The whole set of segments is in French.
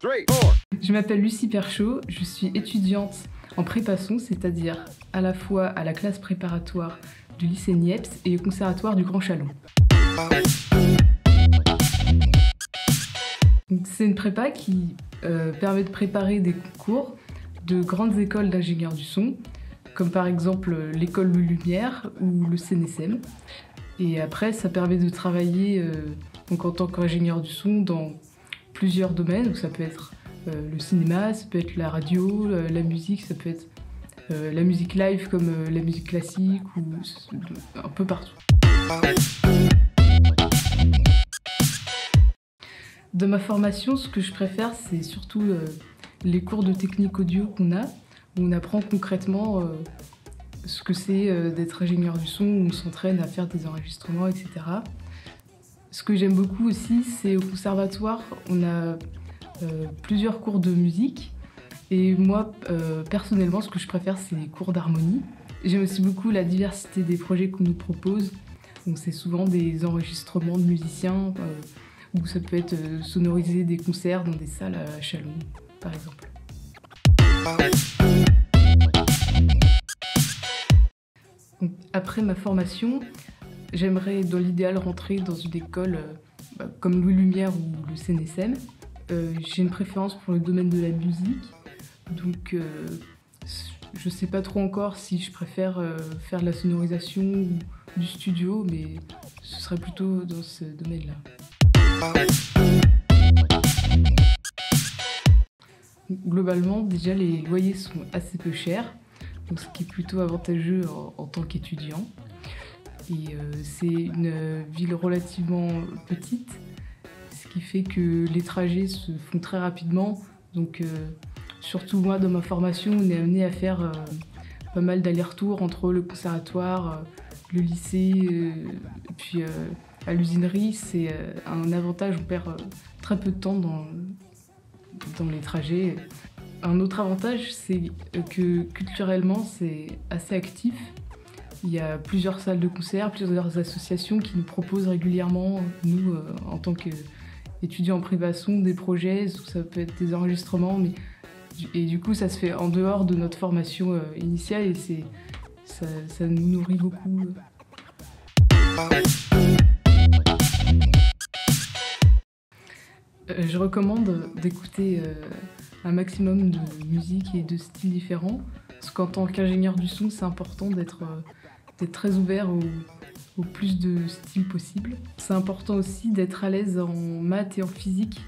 3, 4. Je m'appelle Lucie Perchaud, je suis étudiante en prépa son, c'est-à-dire à la fois à la classe préparatoire du lycée Niepce et au conservatoire du Grand Chalon. C'est une prépa qui permet de préparer des concours de grandes écoles d'ingénieurs du son, comme par exemple l'école Louis Lumière ou le CNSM. Et après, ça permet de travailler donc en tant qu'ingénieur du son dans plusieurs domaines. Donc ça peut être le cinéma, ça peut être la radio, la musique, ça peut être la musique live comme la musique classique ou un peu partout. De ma formation, ce que je préfère, c'est surtout les cours de technique audio qu'on a, où on apprend concrètement ce que c'est d'être ingénieur du son, où on s'entraîne à faire des enregistrements, etc. Ce que j'aime beaucoup aussi, c'est au conservatoire, on a plusieurs cours de musique. Et moi, personnellement, ce que je préfère, c'est les cours d'harmonie. J'aime aussi beaucoup la diversité des projets qu'on nous propose. Donc c'est souvent des enregistrements de musiciens, ou ça peut être sonoriser des concerts dans des salles à Chalon, par exemple. Donc, après ma formation, j'aimerais dans l'idéal rentrer dans une école comme Louis Lumière ou le CNSM. J'ai une préférence pour le domaine de la musique, donc je sais pas trop encore si je préfère faire de la sonorisation ou du studio, mais ce serait plutôt dans ce domaine-là. Globalement, déjà les loyers sont assez peu chers, donc ce qui est plutôt avantageux en tant qu'étudiant. Et c'est une ville relativement petite, ce qui fait que les trajets se font très rapidement. Donc surtout moi, dans ma formation, on est amené à faire pas mal d'allers-retours entre le conservatoire, le lycée, et puis à l'usinerie. C'est un avantage, on perd très peu de temps dans les trajets. Un autre avantage, c'est que culturellement, c'est assez actif. Il y a plusieurs salles de concert, plusieurs associations qui nous proposent régulièrement, nous, en tant qu'étudiants en prépa son, des projets, ça peut être des enregistrements, et du coup, ça se fait en dehors de notre formation initiale et ça nous nourrit beaucoup. Je recommande d'écouter un maximum de musique et de styles différents, parce qu'en tant qu'ingénieur du son, c'est important d'être très ouvert au plus de styles possibles. C'est important aussi d'être à l'aise en maths et en physique,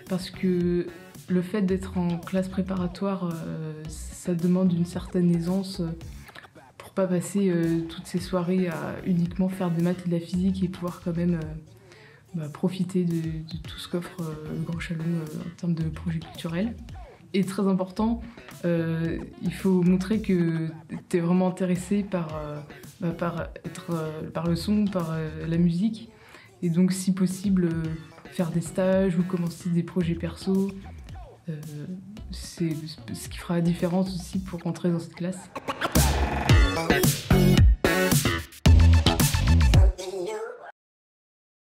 parce que le fait d'être en classe préparatoire, ça demande une certaine aisance pour pas passer toutes ces soirées à uniquement faire des maths et de la physique et pouvoir quand même profiter de tout ce qu'offre le Grand Chalon en termes de projets culturels. Et très important, il faut montrer que tu es vraiment intéressé par le son, par la musique. Et donc, si possible, faire des stages ou commencer des projets perso. C'est ce qui fera la différence aussi pour rentrer dans cette classe.